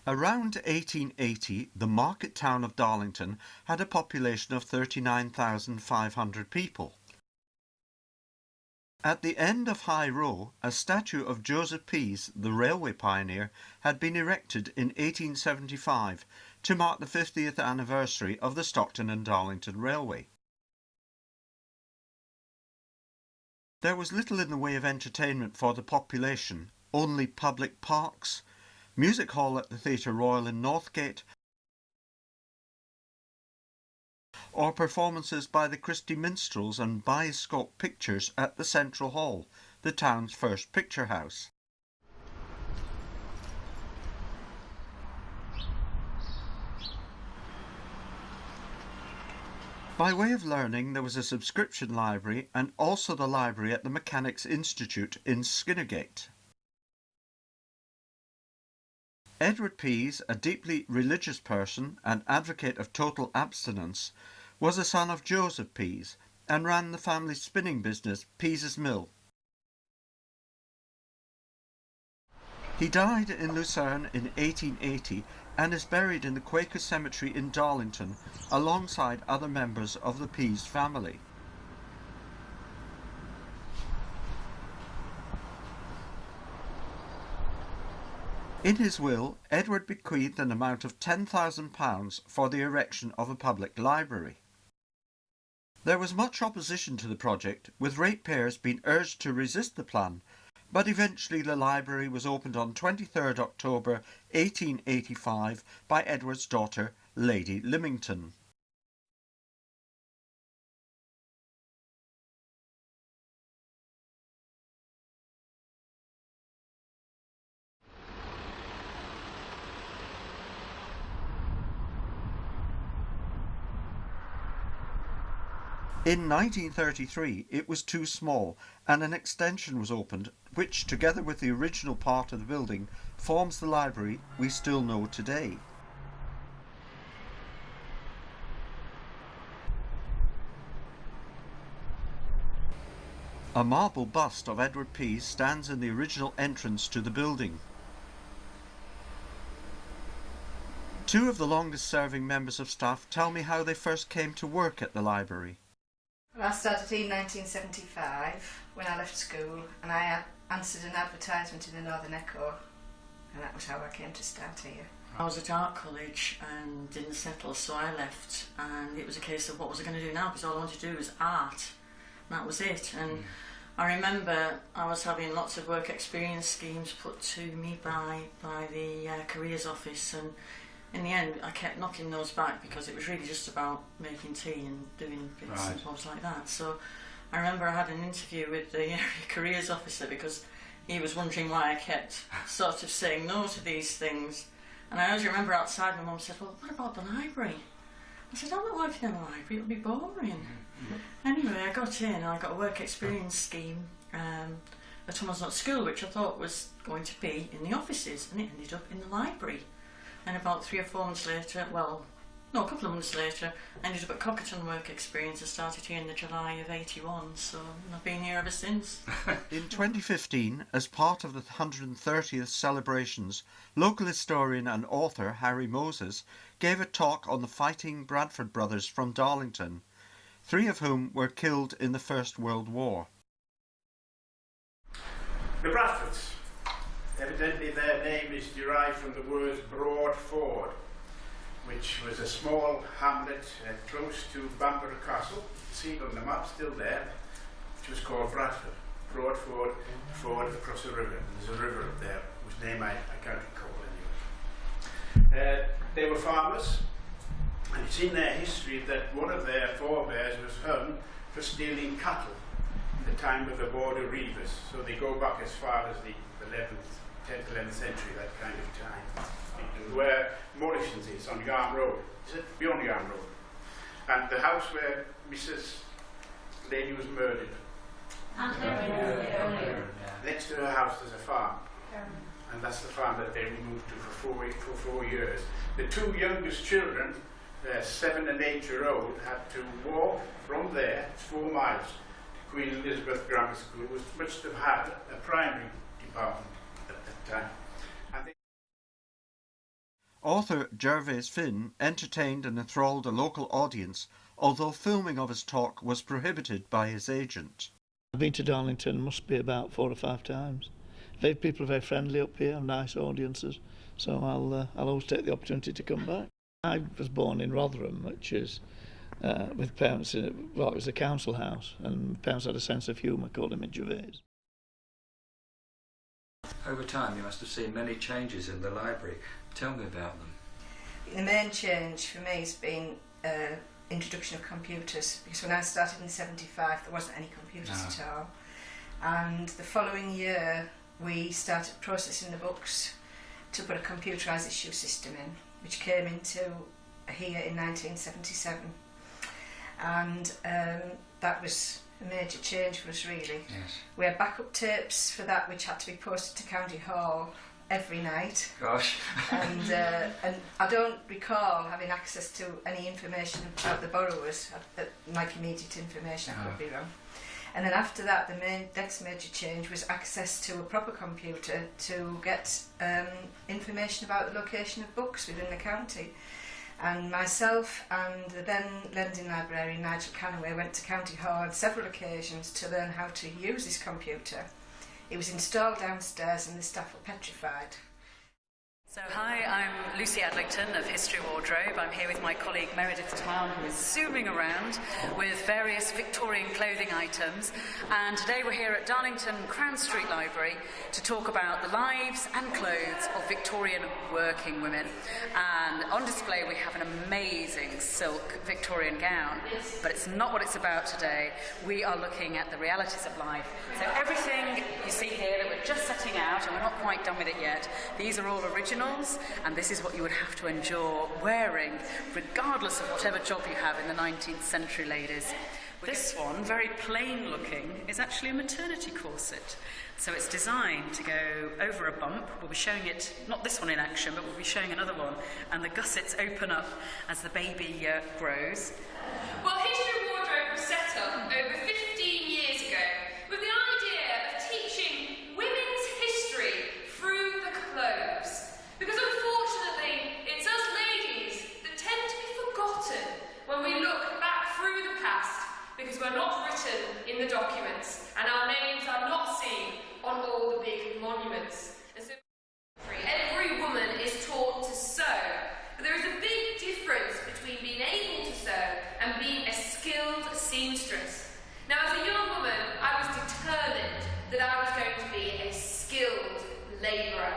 Around 1880, the market town of Darlington had a population of 39,500 people. At the end of High Row, a statue of Joseph Pease, the railway pioneer, had been erected in 1875 to mark the 50th anniversary of the Stockton and Darlington Railway. There was little in the way of entertainment for the population, only public parks, music hall at the Theatre Royal in Northgate, or performances by the Christie Minstrels and Bioscope Pictures at the Central Hall, the town's first picture house. By way of learning, there was a subscription library and also the library at the Mechanics' Institute in Skinnergate. Edward Pease, a deeply religious person and advocate of total abstinence, was a son of Joseph Pease and ran the family spinning business Pease's Mill. He died in Lucerne in 1880 and is buried in the Quaker Cemetery in Darlington alongside other members of the Pease family. In his will, Edward bequeathed an amount of £10,000 for the erection of a public library. There was much opposition to the project, with ratepayers being urged to resist the plan, but eventually the library was opened on 23rd October 1885 by Edward's daughter, Lady Lymington. In 1933 it was too small and an extension was opened which, together with the original part of the building, forms the library we still know today. A marble bust of Edward Pease stands in the original entrance to the building. Two of the longest serving members of staff tell me how they first came to work at the library. Well, I started in 1975 when I left school, and I answered an advertisement in the Northern Echo, and that was how I came to start here. I was at art college and didn't settle, so I left, and it was a case of what was I going to do now, because all I wanted to do was art, and that was it. And I remember I was having lots of work experience schemes put to me by the careers office, and in the end I kept knocking those back because it was really just about making tea and doing bits and bobs like that. So I remember I had an interview with the area careers officer because he was wondering why I kept sort of saying no to these things. And I always remember outside my mum said, well, what about the library? I said, I'm not working in a library, it'll be boring. Anyway, I got in and I got a work experience scheme at Thomas Not School, which I thought was going to be in the offices, and it ended up in the library. And about 3 or 4 months later, well, no, a couple of months later, I ended up at Cockerton work experience. I started here in the July of '81, so I've been here ever since. In 2015, as part of the 130th celebrations, local historian and author Harry Moses gave a talk on the fighting Bradford brothers from Darlington, 3 of whom were killed in the First World War. The Bradfords. Evidently their name is derived from the word Broadford, which was a small hamlet close to Bamborough Castle, seen on the map, still there, which was called Bradford. Broadford, ford across the river. There's a river up there, whose name I can't recall anyway. They were farmers, and it's in their history that one of their forebears was hung for stealing cattle in the time of the Border Reivers. So they go back as far as the 10th, 11th century, that kind of time. Where Morrison's is, on Yarm Road. Is it? Beyond Yarm Road. And the house where Mrs. Lady was murdered. Next to her house there's a farm. And that's the farm that they moved to for 4 years. The 2 youngest children, 7 and 8-year-old, had to walk from there, 4 miles, to Queen Elizabeth Grammar School, which must have had a primary department at that time. Author Gervais Finn entertained and enthralled a local audience, although filming of his talk was prohibited by his agent. I've been to Darlington, must be about 4 or 5 times. People are very friendly up here, nice audiences, so I'll always take the opportunity to come back. I was born in Rotherham, which is with parents, it was a council house, and parents had a sense of humour, called him Gervais. Over time you must have seen many changes in the library. Tell me about them. The main change for me has been introduction of computers, because when I started in 75 there wasn't any computers at all, and the following year we started processing the books to put a computerised issue system in, which came into here in 1977, and that was a major change for us, really. Yes. We had backup tapes for that, which had to be posted to County Hall every night. Gosh. and I don't recall having access to any information about the borrowers, like immediate information. I could be wrong. And then after that, the next major change was access to a proper computer to get information about the location of books within the county. And myself and the then lending librarian Nigel Canaway went to County Hall on several occasions to learn how to use this computer. It was installed downstairs and the staff were petrified. So hi, I'm Lucy Adlington of History Wardrobe. I'm here with my colleague Meredith Town, who is zooming around with various Victorian clothing items. And today we're here at Darlington Crown Street Library to talk about the lives and clothes of Victorian working women. And on display we have an amazing silk Victorian gown, but it's not what it's about today. We are looking at the realities of life. So everything you see here that we're just setting out, and we're not quite done with it yet, these are all original. And this is what you would have to endure wearing, regardless of whatever job you have in the 19th century, ladies. This one, very plain looking, is actually a maternity corset. So it's designed to go over a bump. We'll be showing it, not this one in action, but we'll be showing another one. And the gussets open up as the baby grows. Well, History Wardrobe was set up over 15 years ago with the idea of teaching women's history through the clothes. Because unfortunately, it's us ladies that tend to be forgotten when we look back through the past, because we're not written in the documents and our names are not seen on all the big monuments. And so every woman is taught to sew, but there is a big difference between being able to sew and being a skilled seamstress. Now, as a young woman, I was determined that I was going to be a skilled labourer.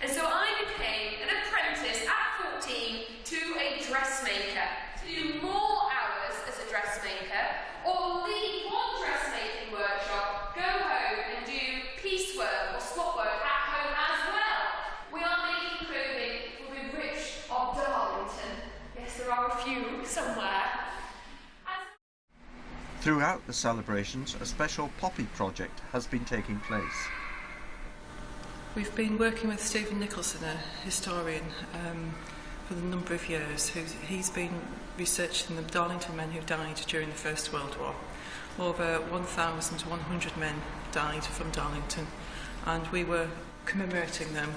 And so I became an apprentice at 14 to a dressmaker, to do more hours as a dressmaker, or leave one dressmaking workshop, go home and do piecework or swap work at home as well. We are making clothing for the rich of Darlington. Yes, there are a few somewhere. Throughout the celebrations, a special poppy project has been taking place. We've been working with Stephen Nicholson, a historian, for a number of years. He's been researching the Darlington men who died during the First World War. Over 1,100 men died from Darlington, and we were commemorating them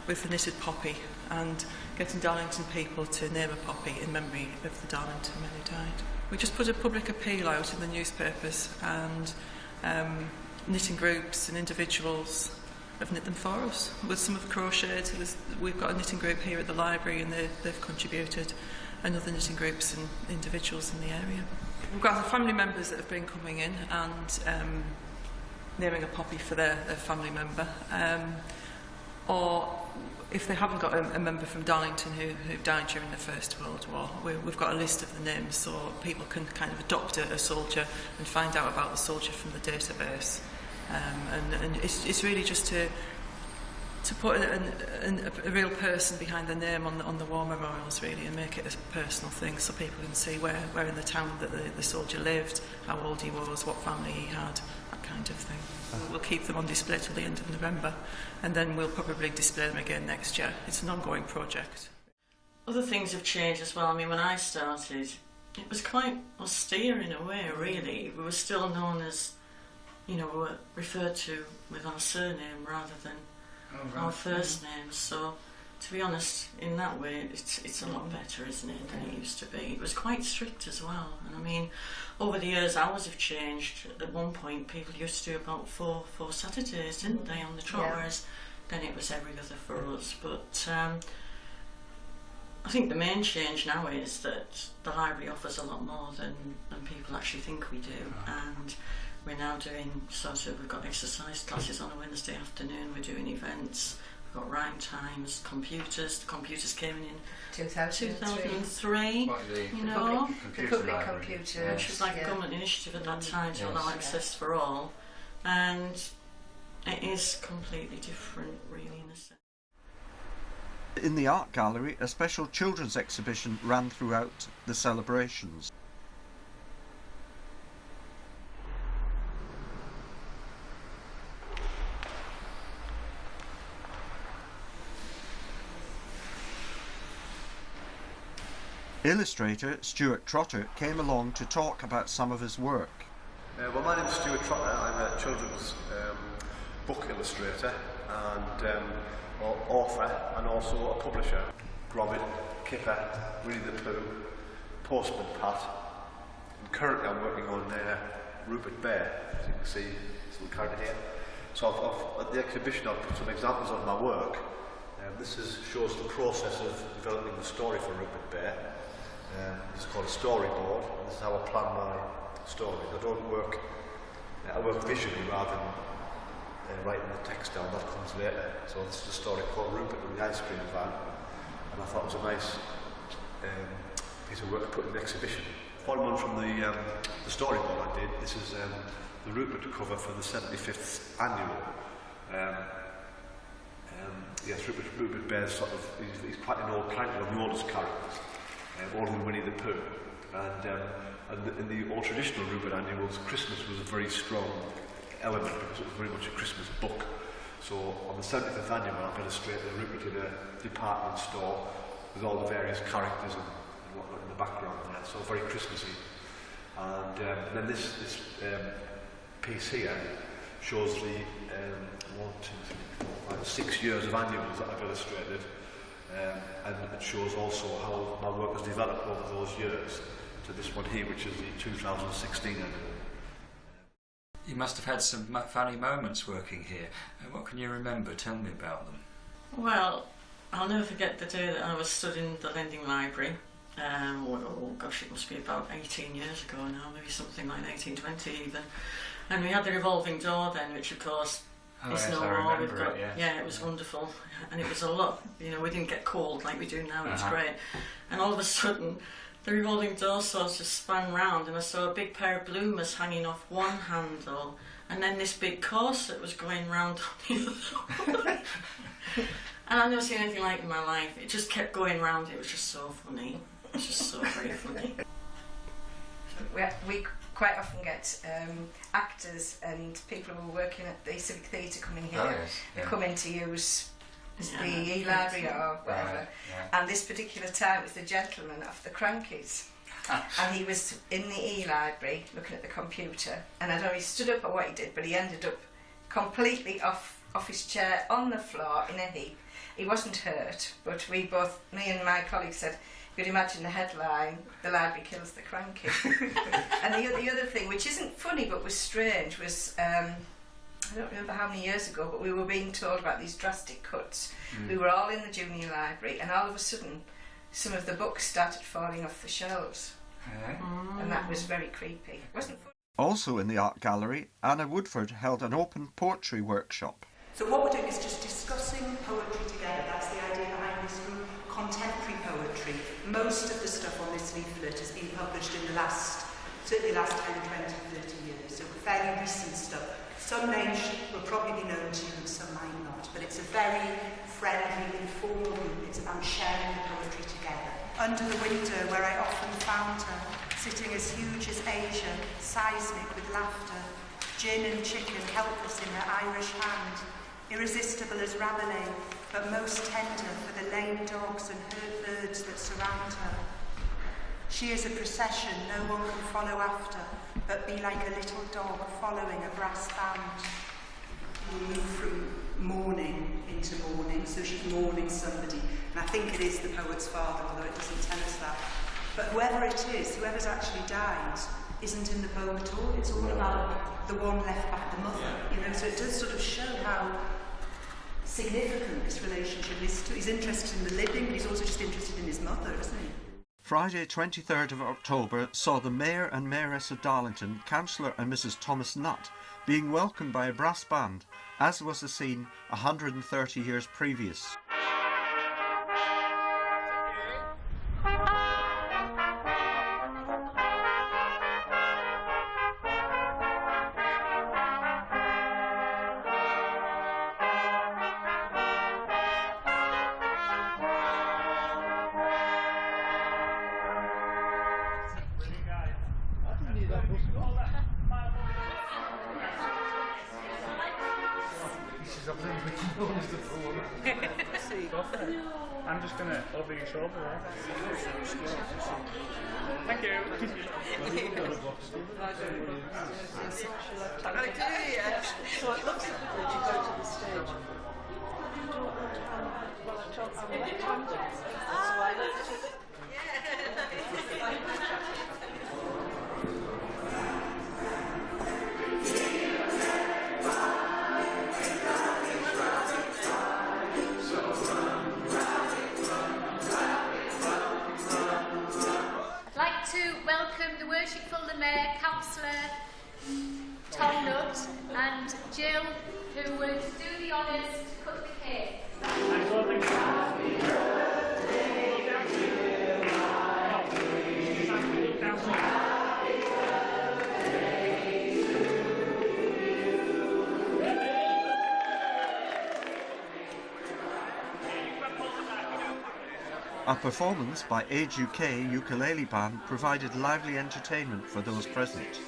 with the knitted poppy and getting Darlington people to name a poppy in memory of the Darlington men who died. We just put a public appeal out in the newspapers, and knitting groups and individuals have knit them for us. With some have crocheted. We've got a knitting group here at the library, and they've contributed, and other knitting groups and individuals in the area. We've got family members that have been coming in and naming a poppy for their family member, or if they haven't got a member from Darlington who died during the First World War, we've got a list of the names so people can kind of adopt a soldier and find out about the soldier from the database. And it's really just to put a real person behind the name on the war memorials, really, and make it a personal thing so people can see where in the town that the soldier lived, how old he was, what family he had, that kind of thing. We'll keep them on display till the end of November, and then we'll probably display them again next year. It's an ongoing project. Other things have changed as well. I mean, when I started, it was quite austere in a way, really. We were still known as, we were referred to with our surname rather than our first names. So to be honest, in that way, it's a lot better, isn't it, than it used to be. It was quite strict as well, and I mean, over the years, hours have changed. At one point, people used to do about four Saturdays, didn't they, on the trot, whereas then it was every other for us. But I think the main change now is that the library offers a lot more than people actually think we do, and we're now doing we've got exercise classes on a Wednesday afternoon, we're doing events, we've got rhyme times, computers. The computers came in 2003. You know, the public computer, which was like a government initiative at that time to allow access for all, and it is completely different, really, in a sense. In the art gallery, a special children's exhibition ran throughout the celebrations. Illustrator Stuart Trotter came along to talk about some of his work. Well, my name is Stuart Trotter. I'm a children's book illustrator and author, and also a publisher. Gromit, Kipper, Winnie the Pooh, Postman Pat. And currently I'm working on Rupert Bear, as you can see, this little character here. So at the exhibition I've put some examples of my work. This shows the process of developing the story for Rupert Bear. It's called a storyboard. This is how I plan my stories. I work visually rather than writing the text down. That comes later. So this is a story called Rupert and the Ice Cream Van, and I thought it was a nice piece of work to put in the exhibition. Following on from the storyboard I did, this is the Rupert cover for the 75th annual. Yes, Rupert Bear's he's quite an old character, one of the oldest characters, older than Winnie the Pooh. And in the old traditional Rupert annuals, Christmas was a very strong element because it was very much a Christmas book. So on the 75th annual, I've illustrated Rupert in a department store with all the various characters and whatnot in the background there, so very Christmassy. And then this piece here shows the 6 years of annuals that I've illustrated, and it shows also how my work has developed over those years to this one here, which is the 2016 annual. You must have had some funny moments working here. What can you remember? Tell me about them. Well, I'll never forget the day that I was stood in the lending library. Oh gosh, it must be about 18 years ago now, maybe something like 18, 20 even. And we had the revolving door then, which of course is no more. We've got, it was wonderful, and it was a lot. You know, we didn't get cold like we do now. It was great. And all of a sudden, the revolving door sort of span round, and I saw a big pair of bloomers hanging off one handle, and then this big corset was going round on the other. And I've never seen anything like it in my life. It just kept going round. It was just so funny. It was just so very funny. We quite often get actors and people who are working at the Civic Theatre coming here. They come in to use the e-library or whatever. And this particular time it was the gentleman off the Crankies. And he was in the e-library looking at the computer, and I don't know he stood up or what he did, but he ended up completely off his chair on the floor in a heap. He wasn't hurt, but me and my colleague said, you could imagine the headline, "The Library Kills the Cranky." And the other thing, which isn't funny but was strange, was I don't remember how many years ago, but we were being told about these drastic cuts. We were all in the junior library, and all of a sudden some of the books started falling off the shelves. And that was very creepy. It wasn't funny. Also in the art gallery, Anna Woodford held an open poetry workshop. So what we're doing is just discussing poetry together. That's the idea behind this group. Contemporary poetry. Most of the stuff on this leaflet has been published in certainly the last 10, 20, 30 years. So fairly recent stuff. Some names will probably be known to you and some might not. But it's a very friendly, informal group. It's about sharing the poetry together. Under the window where I often found her, sitting as huge as Asia, seismic with laughter, gin and chicken helpless in her Irish hand, irresistible as Rabelais, but most tender for the lame dogs and hurt birds that surround her. She is a procession no one can follow after, but be like a little dog following a brass band. We move from mourning into mourning, so she's mourning somebody. And I think it is the poet's father, although it doesn't tell us that. But whoever it is, whoever's actually died, isn't in the poem at all. It's all about the one left back, the mother. You know, so it does sort of show how significant this relationship is to. He's interested in the living, but he's also just interested in his mother, isn't he? Friday 23rd of October saw the Mayor and Mayoress of Darlington, Councillor and Mrs Thomas Nutt, being welcomed by a brass band, as was the scene 130 years previous. I'm just going to over your shoulder there. Thank you. So it looks like when you go to the stage. Welcome the worshipful the Mayor, Councillor Tom Nutt and Jill, who would do the honours to cut the cake. A performance by Age UK Ukulele Band provided lively entertainment for those present.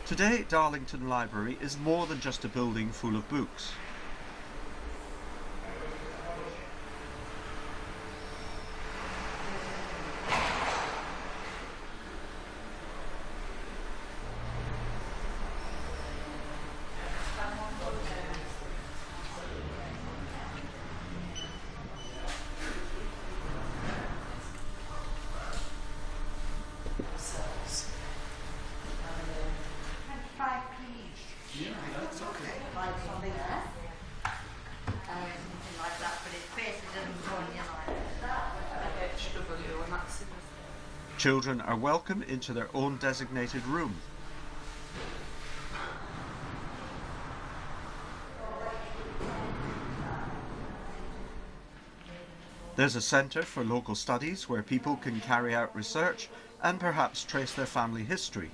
Today, Darlington Library is more than just a building full of books. Children are welcome into their own designated room. There's a centre for local studies where people can carry out research and perhaps trace their family history.